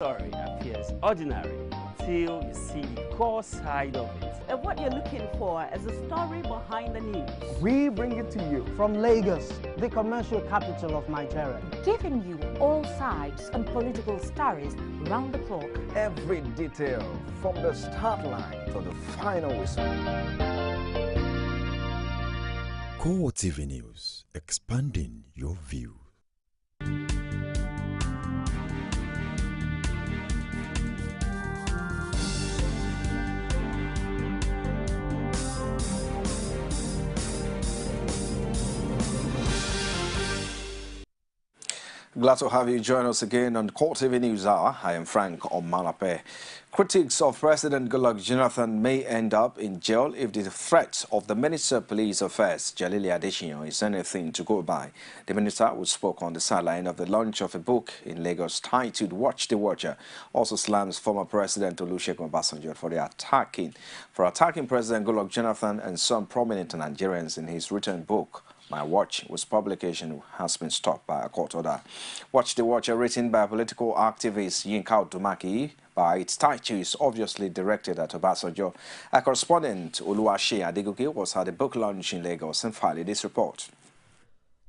Story appears ordinary until you see the core side of it. And what you're looking for is a story behind the news. We bring it to you from Lagos, the commercial capital of Nigeria. Giving you all sides and political stories round the clock. Every detail from the start line to the final whistle. CoreTV News, expanding your view. Glad to have you join us again on CoreTV News Hour. I am Frank Omalape. Critics of President Goodluck Jonathan may end up in jail if the threat of the Minister of Police Affairs, Jalili Adesina, is anything to go by. The minister, who spoke on the sideline of the launch of a book in Lagos titled Watch the Watcher, also slams former President Olusegun Obasanjo for attacking President Goodluck Jonathan and some prominent Nigerians in his written book, My Watch, whose publication has been stopped by a court order. Watch the Watcher, written by political activist Yinka Odumaki, by its title is obviously directed at Obasanjo. A correspondent, Oluwase Adegoke, was at the book launch in Lagos and filed this report.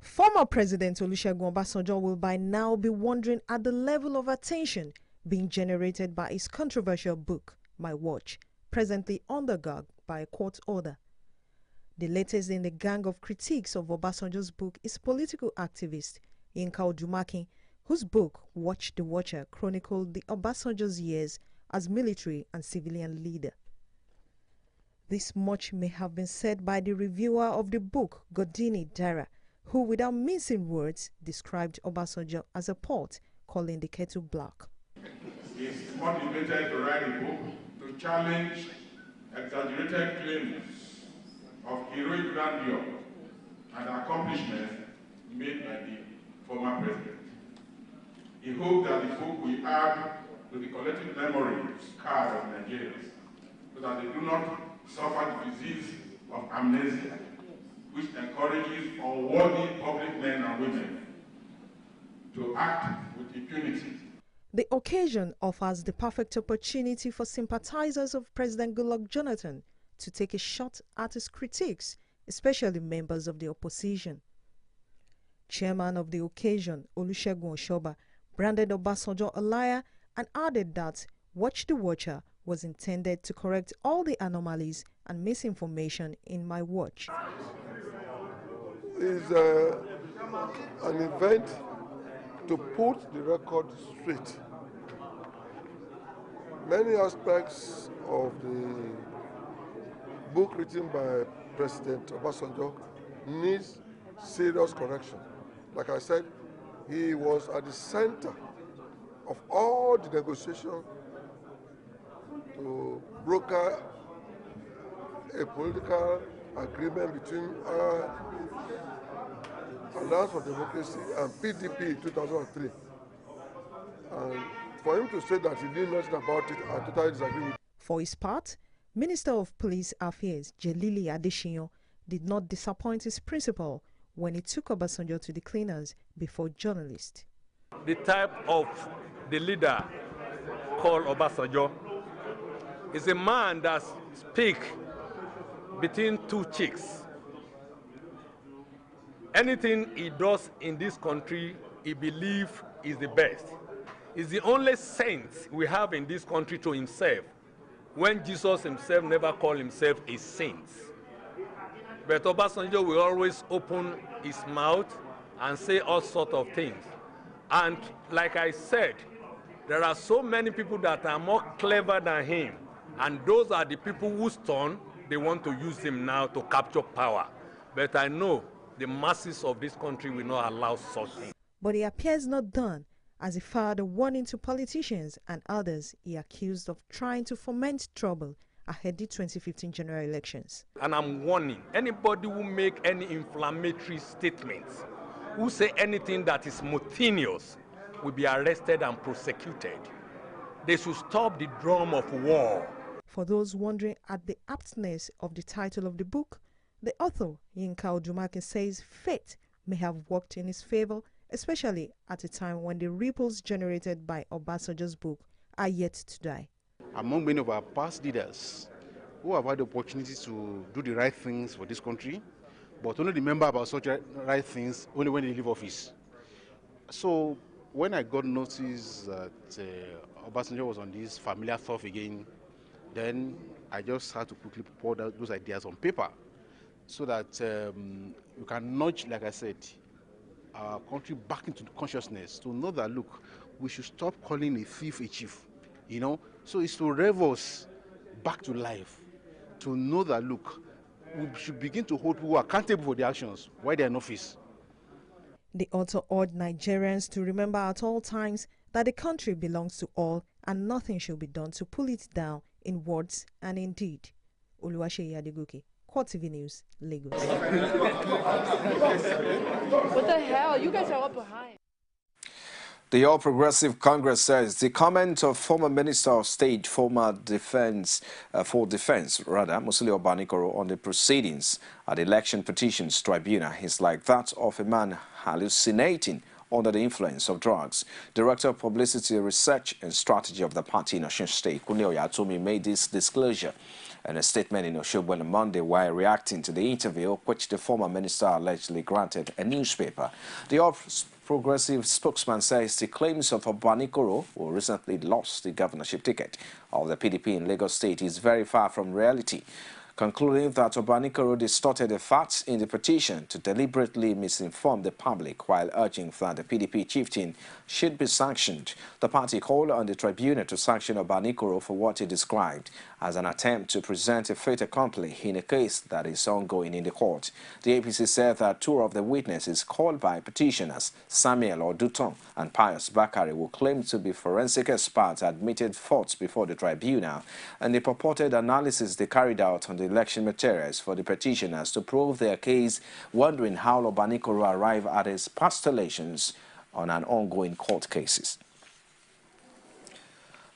Former President Olusegun Obasanjo will by now be wondering at the level of attention being generated by his controversial book, My Watch, presently undergone by a court order. The latest in the gang of critiques of Obasanjo's book is political activist Yinka Odumaki, whose book, Watch the Watcher, chronicled the Obasanjo's years as military and civilian leader. This much may have been said by the reviewer of the book, Godini Dara, who, without mincing words, described Obasanjo as a pot, calling the kettle black. He's motivated to write a book to challenge exaggerated claims of heroic grandeur and accomplishments made by the former president. He hoped that the book will add to the collective memory scars of Nigerians so that they do not suffer the disease of amnesia, which encourages unworthy public men and women to act with impunity. The occasion offers the perfect opportunity for sympathizers of President Goodluck Jonathan to take a shot at his critics, especially members of the opposition. Chairman of the occasion, Olusegun Oshoba, branded Obasanjo a liar and added that Watch the Watcher was intended to correct all the anomalies and misinformation in My Watch. It's an event to put the record straight. Many aspects of the book written by President Obasanjo needs serious correction. Like I said, he was at the center of all the negotiations to broker a political agreement between Alliance for Democracy and PDP in 2003. And for him to say that he didn't know nothing about it, I totally disagree with him. For his part, Minister of Police Affairs Jalili Adesina did not disappoint his principal when he took Obasanjo to the cleaners before journalists. The type of the leader called Obasanjo is a man that speaks between two cheeks. Anything he does in this country, he believes is the best. He's the only saint we have in this country to himself, when Jesus himself never called himself a saint. But Obasanjo will always open his mouth and say all sorts of things. And like I said, there are so many people that are more clever than him, and those are the people whose turn they want to use him now to capture power. But I know the masses of this country will not allow such things. But he appears not done, as he fired a warning to politicians and others he accused of trying to foment trouble ahead the 2015 general elections. And I'm warning anybody who make any inflammatory statements, who say anything that is mutinous, will be arrested and prosecuted. They should stop the drum of war. For those wondering at the aptness of the title of the book, the author, Yinka Odumaki, says fate may have worked in his favor especially at a time when the ripples generated by Obasanjo's book are yet to die. Among many of our past leaders who have had the opportunity to do the right things for this country, but only remember about such right things only when they leave office. So when I got notice that Obasanjo was on this familiar stuff again, then I just had to quickly pour those ideas on paper so that we can nudge, like I said, our country back into consciousness to know that, look, we should stop calling a thief a chief, you know? So it's to rev us back to life, to know that, look, we should begin to hold people accountable for their actions while they're in office. The author urged Nigerians to remember at all times that the country belongs to all and nothing should be done to pull it down in words and in deed. Oluwaseyi Adegoke, CoreTV News, Lagos. What the hell? You guys are all behind. The All Progressive Congress says the comment of former Minister of State, former Defense, Musili Obanikoro, on the proceedings at the Election Petitions Tribunal is like that of a man hallucinating under the influence of drugs. Director of Publicity, Research and Strategy of the party in Osun State, Kunle Oyatomi, made this disclosure in a statement in Osogbo on Monday while reacting to the interview which the former minister allegedly granted a newspaper. The All Progressive spokesman says the claims of Obanikoro, who recently lost the governorship ticket of the PDP in Lagos State, is very far from reality, concluding that Obanikoro distorted the facts in the petition to deliberately misinform the public while urging that the PDP chieftain should be sanctioned. The party called on the tribunal to sanction Obanikoro for what he described as an attempt to present a fait accompli in a case that is ongoing in the court. The APC said that two of the witnesses called by petitioners, Samuel Oduton and Pius Bakari, who claimed to be forensic experts, admitted faults before the tribunal, and the purported analysis they carried out on the election materials for the petitioners to prove their case, wondering how Obanikoro arrived at his postulations on an ongoing court cases.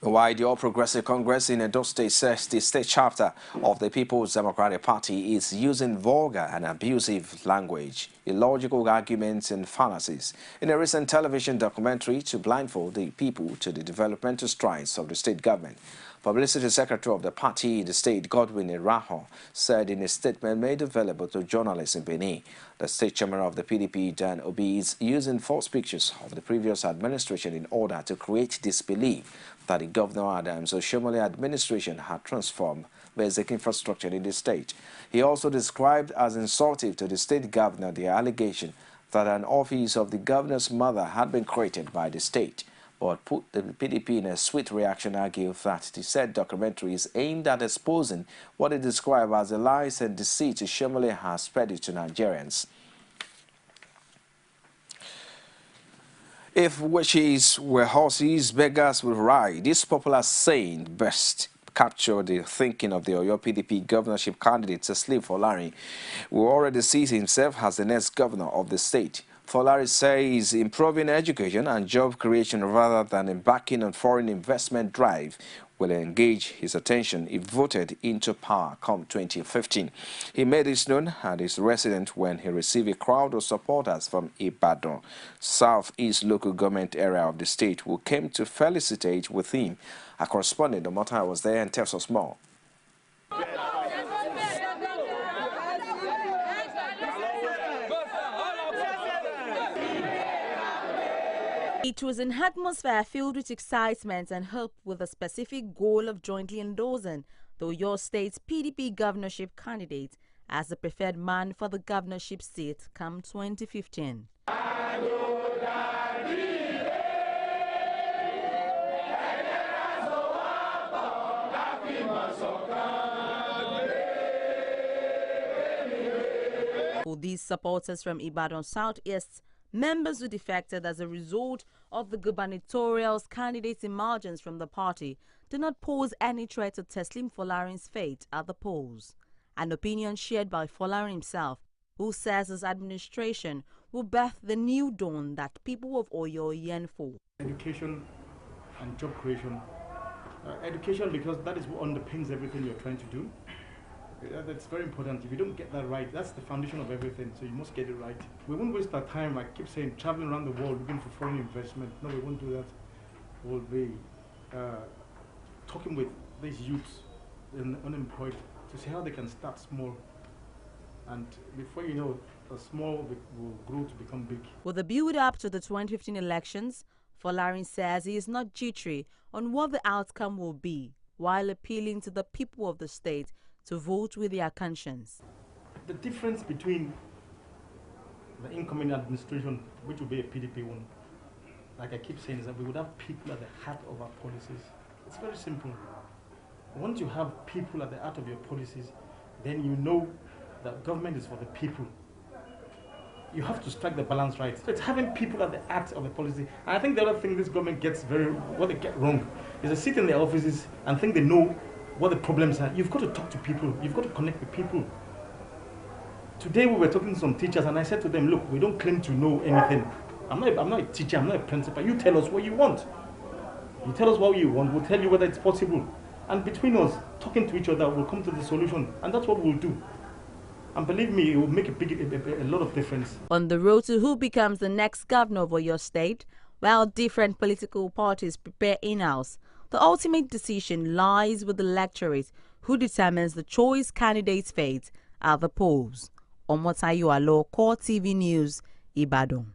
While the All Progressive Congress in Edo State says the state chapter of the People's Democratic Party is using vulgar and abusive language, illogical arguments and fallacies in a recent television documentary to blindfold the people to the developmental strides of the state government. Publicity Secretary of the party in the state, Godwin Iraho, said in a statement made available to journalists in Benin, the state chairman of the PDP, Dan Obi, is using false pictures of the previous administration in order to create disbelief that the Governor Adams Oshomole administration had transformed basic infrastructure in the state. He also described as insulting to the state governor the allegation that an office of the governor's mother had been created by the state. But put the PDP in a swift reaction, argued that the said documentary is aimed at exposing what it described as the lies and deceit Oshomole has spread to Nigerians. If wishes were horses, beggars would ride. This popular saying best captured the thinking of the Oyo PDP governorship candidate, Teslim Folari, who already sees himself as the next governor of the state. Folari says improving education and job creation rather than embarking on foreign investment drive will engage his attention if voted into power come 2015. He made this known at his residence when he received a crowd of supporters from Ibadan, southeast local government area of the state, who came to felicitate with him. A correspondent, Domota, was there and tells us more. It was an atmosphere filled with excitement and hope, with a specific goal of jointly endorsing the Oyo State's PDP governorship candidate as the preferred man for the governorship seat come 2015. For these supporters from Ibadan Southeast, members who defected as a result of the gubernatorial candidate's emergence from the party do not pose any threat to Teslim Folari's fate at the polls. An opinion shared by Folari himself, who says his administration will birth the new dawn that people of Oyo yearn for. Education and job creation. Education, because that is what underpins everything you're trying to do. That's very important. If you don't get that right, that's the foundation of everything. So you must get it right. We won't waste our time, I keep saying, traveling around the world looking for foreign investment. No, we won't do that. We'll be talking with these youths and unemployed to see how they can start small. And before you know, the small will grow to become big. With the build-up to the 2015 elections, Folarin says he is not jittery on what the outcome will be, while appealing to the people of the state to vote with their conscience. The difference between the incoming administration, which will be a PDP one, like I keep saying, is that we would have people at the heart of our policies. It's very simple. Once you have people at the heart of your policies, then you know that government is for the people. You have to strike the balance right. So it's having people at the heart of the policy. And I think the other thing this government gets what they get wrong is they sit in their offices and think they know what the problems are. You've got to talk to people. You've got to connect with people. Today we were talking to some teachers and I said to them, look, we don't claim to know anything. I'm not a teacher, I'm not a principal. You tell us what you want. You tell us what you want, we'll tell you whether it's possible. And between us, talking to each other, we'll come to the solution. And that's what we'll do. And believe me, it will make a lot of difference. On the road to who becomes the next governor of your state, while different political parties prepare in-house, the ultimate decision lies with the electorate, who determines the choice candidate's fate at the polls. Omotayo Alo, CoreTV News, Ibadan.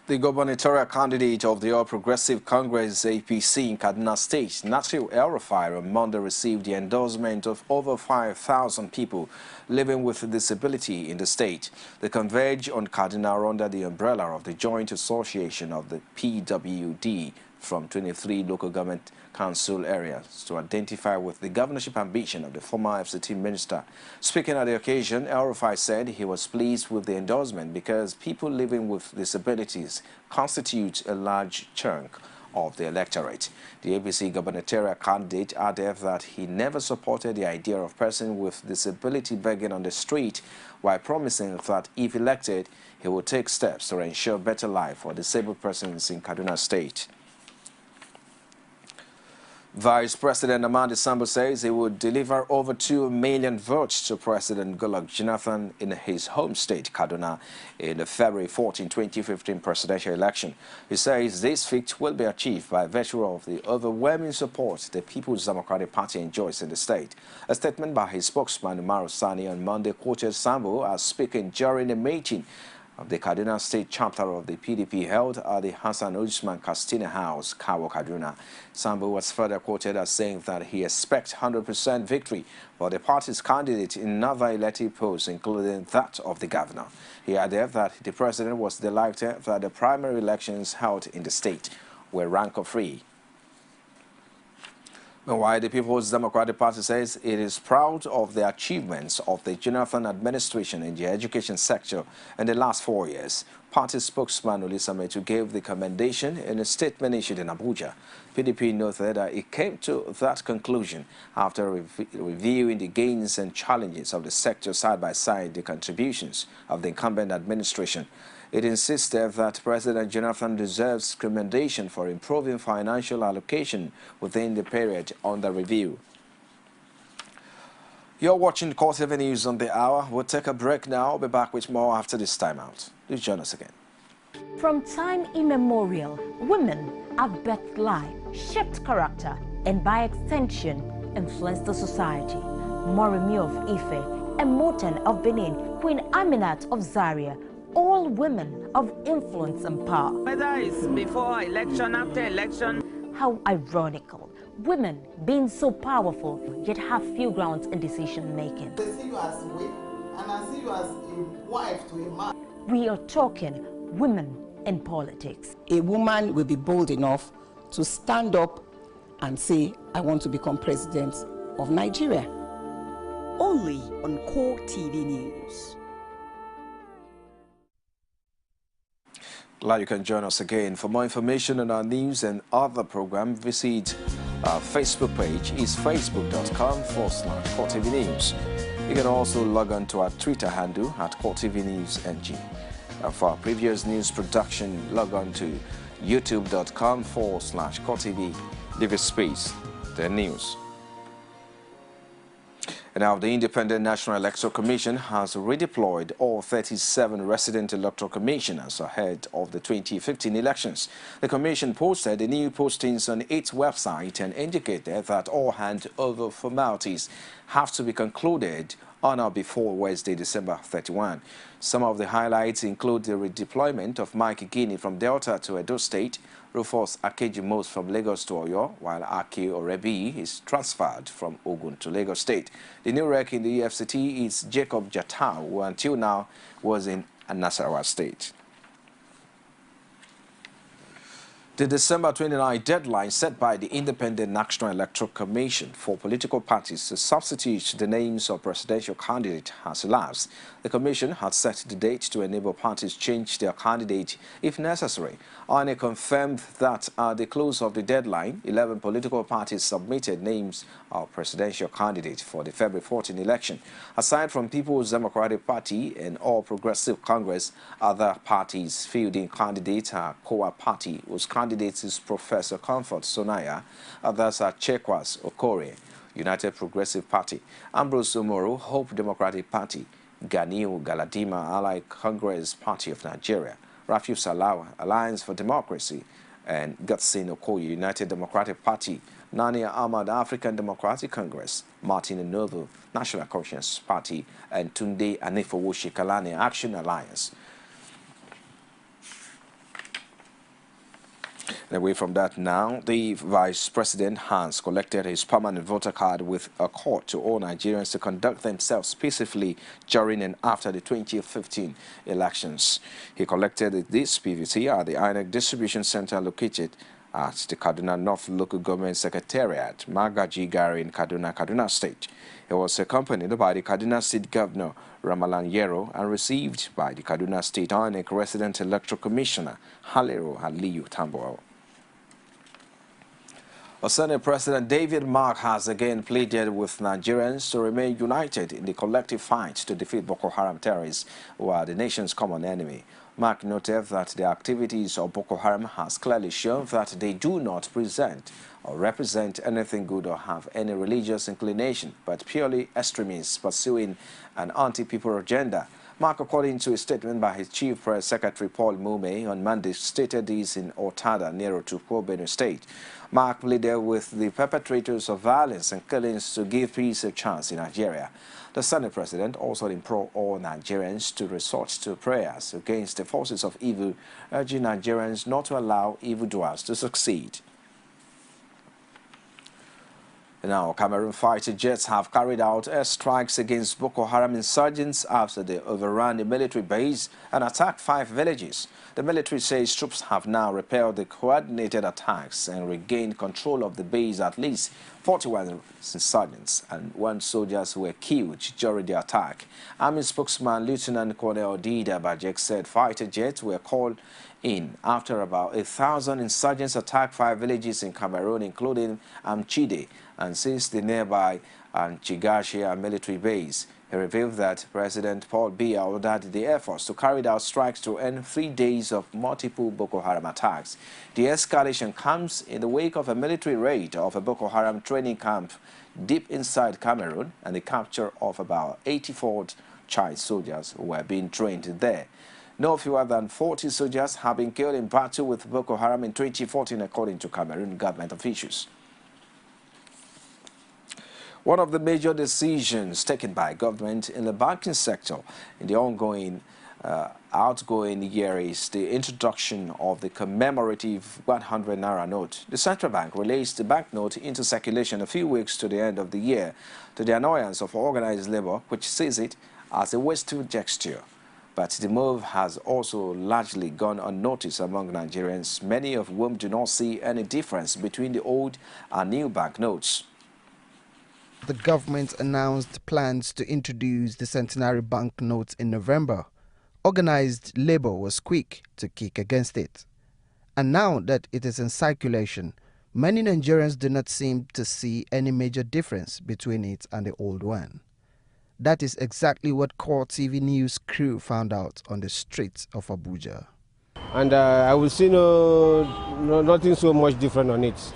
The gubernatorial candidate of the All Progressive Congress APC in Kaduna State, Natril El-Rufai, on Monday received the endorsement of over 5,000 people living with disability in the state. They converge on Kaduna under the umbrella of the Joint Association of the PWD from 23 local government council areas to identify with the governorship ambition of the former FCT minister. Speaking at the occasion, El-Rufai said he was pleased with the endorsement because people living with disabilities constitute a large chunk of the electorate. The APC gubernatorial candidate added that he never supported the idea of persons with disability begging on the street, while promising that if elected, he would take steps to ensure better life for disabled persons in Kaduna State. Vice President Amadi Sambo says he would deliver over 2 million votes to President Goodluck Jonathan in his home state, Kaduna, in the February 14, 2015 presidential election. He says this feat will be achieved by virtue of the overwhelming support the People's Democratic Party enjoys in the state. A statement by his spokesman, Umaru Sani, on Monday quoted Sambo as speaking during a meeting of the Kaduna State chapter of the PDP held at the Hassan Usman Castina House, Kawo, Kaduna. Sambo was further quoted as saying that he expects 100% victory for the party's candidate in another elective post, including that of the governor. He added that the president was delighted that the primary elections held in the state were rancor-free. Meanwhile, the People's Democratic Party says it is proud of the achievements of the Jonathan administration in the education sector in the last 4 years. Party spokesman Olisa Metu gave the commendation in a statement issued in Abuja. PDP noted that it came to that conclusion after reviewing the gains and challenges of the sector side by side the contributions of the incumbent administration. It insisted that President Jonathan deserves commendation for improving financial allocation within the period under review. You're watching CoreTV News on the hour. We'll take a break now. I'll be back with more after this timeout. Please join us again. From time immemorial, women have birthed life, shaped character, and by extension, influenced the society. Moremi of Ife, Emoten of Benin, Queen Aminat of Zaria, all women of influence and power. Whether it's before election, after election. How ironical. Women being so powerful, yet have few grounds in decision making. They see you as a wife, and I see you as a wife to a man. We are talking women in politics. A woman will be bold enough to stand up and say, I want to become president of Nigeria. Only on CoreTV News. Glad you can join us again. For more information on our news and other programs, visit our Facebook page. It's facebook.com/CoreTV News. You can also log on to our Twitter handle at CoreTV News NG. For our previous news production, log on to youtube.com/CoreTV. Leave a space. the news. And now the Independent National Electoral Commission has redeployed all 37 resident electoral commissioners ahead of the 2015 elections. The commission posted the new postings on its website and indicated that all handover formalities have to be concluded on or before Wednesday, December 31. Some of the highlights include the redeployment of Mike Guinea from Delta to Edo State, Rufus Akejimos from Lagos to Oyo, while Aki Orebi is transferred from Ogun to Lagos State. The new rec in the EFCT is Jacob Jatau, who until now was in Nasarawa State. The December 29 deadline set by the Independent National Electoral Commission for political parties to substitute the names of presidential candidates has elapsed. The Commission had set the date to enable parties change their candidate if necessary. INEC confirmed that at the close of the deadline, 11 political parties submitted names of presidential candidates for the February 14 election. Aside from People's Democratic Party and All Progressive Congress, other parties fielding candidates are COA Party, whose candidate is Professor Comfort Sonaya. Others are Chekwas Okore, United Progressive Party, Ambrose Omoro, Hope Democratic Party, Ganiu Galadima Allied Congress Party of Nigeria, Rafiu Salawa, Alliance for Democracy, and Gatsin Okoye, United Democratic Party, Nania Ahmad, African Democratic Congress, Martin Novo, National Conscience Party, and Tunde Anifowo Kalani Action Alliance. And away from that now, the Vice President has collected his permanent voter card with a call to all Nigerians to conduct themselves peacefully during and after the 2015 elections. He collected this PVC at the INEC Distribution Center located at the Kaduna North Local Government Secretariat, Magaji Gari in Kaduna State. He was accompanied by the Kaduna State Governor, Ramalan Yero, and received by the Kaduna State INEC Resident Electoral Commissioner, Halero Aliyu Tambo. Senate President David Mark has again pleaded with Nigerians to remain united in the collective fight to defeat Boko Haram terrorists, who are the nation's common enemy. Mark noted that the activities of Boko Haram has clearly shown that they do not present or represent anything good or have any religious inclination, but purely extremists pursuing an anti-people agenda. Mark, according to a statement by his Chief Press Secretary Paul Mume on Monday, stated this in Otada, near to Benue State. Mark pleaded with the perpetrators of violence and killings to give peace a chance in Nigeria. The Senate President also implored all Nigerians to resort to prayers against the forces of evil, urging Nigerians not to allow evildoers to succeed. Now, Cameroon fighter jets have carried out airstrikes against Boko Haram insurgents after they overran the military base and attacked 5 villages. The military says troops have now repelled the coordinated attacks and regained control of the base. At least 41 insurgents and 1 soldiers were killed during the attack. Army spokesman Lieutenant Colonel Dida Bajek said fighter jets were called in after about 1,000 insurgents attacked 5 villages in Cameroon, including Amchide, and since the nearby Chigashia military base. He revealed that President Paul Biya ordered the Air Force to carry out strikes to end 3 days of multiple Boko Haram attacks. The escalation comes in the wake of a military raid of a Boko Haram training camp deep inside Cameroon and the capture of about 84 child soldiers who were being trained there. No fewer than 40 soldiers have been killed in battle with Boko Haram in 2014, according to Cameroon government officials. One of the major decisions taken by government in the banking sector in the ongoing outgoing year is the introduction of the commemorative 100 Naira note. The central bank released the banknote into circulation a few weeks to the end of the year, to the annoyance of organized labor, which sees it as a wasteful gesture. But the move has also largely gone unnoticed among Nigerians, many of whom do not see any difference between the old and new banknotes. The government announced plans to introduce the centenary banknotes in November. Organized labor was quick to kick against it. And now that it is in circulation, many Nigerians do not seem to see any major difference between it and the old one. That is exactly what CoreTV News crew found out on the streets of Abuja. And I will see nothing so much different on it,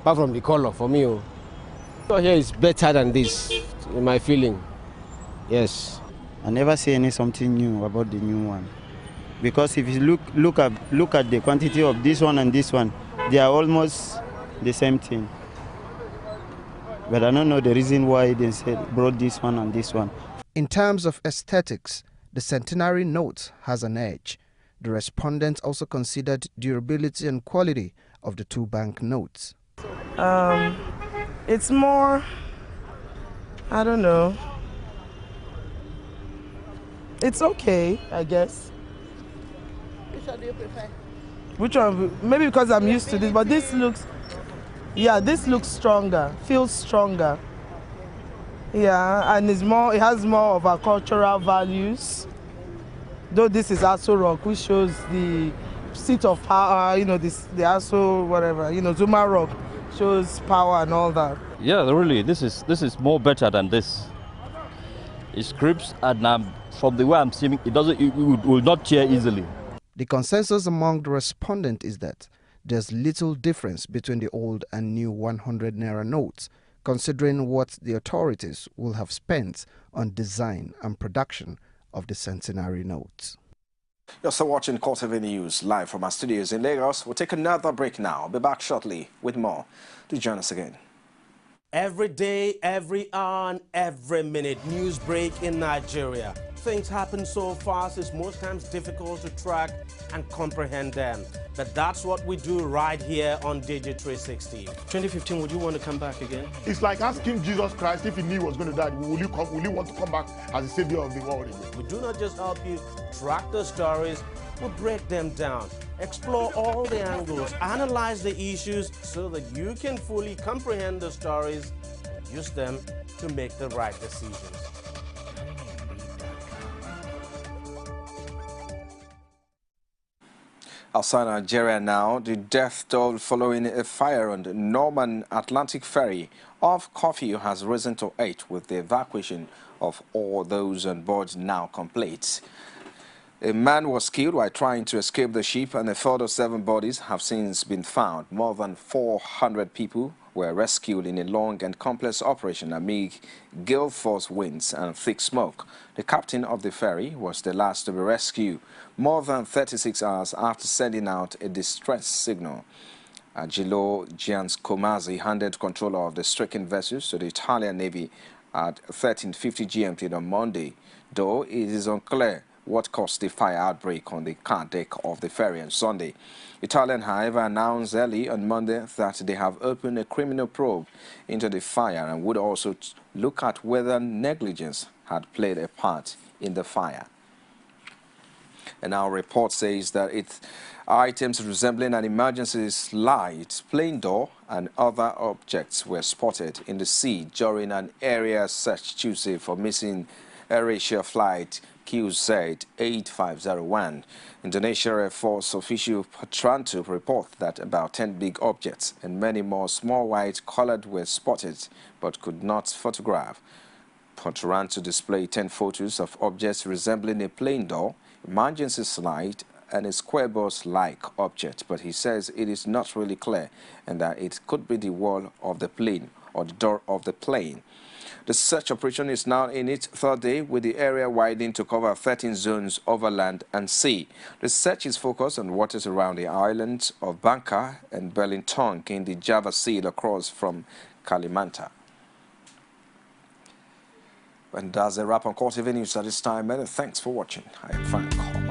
apart from the color for me. So here is better than this, in my feeling. Yes. I never see something new about the new one. Because if you look at the quantity of this one and this one, they are almost the same thing. But I don't know the reason why they brought this one and this one. In terms of aesthetics, the centenary note has an edge. The respondents also considered durability and quality of the two bank notes. It's more, I don't know. It's okay, I guess. Which one do you prefer? Which one? Maybe because I'm used to this, but this looks, yeah, this looks stronger, feels stronger. Yeah, and it has more of our cultural values. Though this is Aso Rock, which shows the seat of power, the Aso whatever, Zuma Rock shows power and all that. Yeah, really, this is more better than this. It scripts, and from the way I'm seeing it, it will not tear easily. The consensus among the respondents is that there's little difference between the old and new 100 Naira notes, considering what the authorities will have spent on design and production of the centenary notes. You're still watching CoreTV News live from our studios in Lagos. We'll take another break now. I'll be back shortly with more. Do join us again. Every day, every hour, and every minute, news break in Nigeria. Things happen so fast, it's most times difficult to track and comprehend them. But that's what we do right here on Digi360. 2015, would you want to come back again? It's like asking Jesus Christ if he knew he was going to die, will you want to come back as the savior of the world again? We do not just help you track the stories, we break them down, explore all the angles, analyze the issues so that you can fully comprehend the stories and use them to make the right decisions. Outside Nigeria now, the death toll following a fire on the Norman Atlantic ferry off curfew has risen to 8, with the evacuation of all those on board now complete. A man was killed while trying to escape the ship, and a further 7 bodies have since been found. More than 400 people were rescued in a long and complex operation amid gale force winds and thick smoke. The captain of the ferry was the last to be rescued, more than 36 hours after sending out a distress signal. Agilo Gianscomazi handed control of the stricken vessels to the Italian Navy at 13:50 GMT on Monday, though it is unclear what caused the fire outbreak on the car deck of the ferry on Sunday. Italian, however, announced early on Monday that they have opened a criminal probe into the fire and would also look at whether negligence had played a part in the fire. And our report says that items resembling an emergency light, plane door, and other objects were spotted in the sea during an area search Tuesday for missing AirAsia flight QZ8501. Indonesia Air Force official Patranto report that about 10 big objects and many more small white-colored were spotted but could not photograph. Patranto displayed 10 photos of objects resembling a plane door, emergency slide, and a square box-like object, but he says it is not really clear and that it could be the wall of the plane or the door of the plane. The search operation is now in its 3rd day, with the area widening to cover 13 zones over land and sea. The search is focused on waters around the islands of Bangka and Belitung in the Java Sea across from Kalimantan. And that's a wrap on CoreTV News at this time. Many thanks for watching. I am Frank.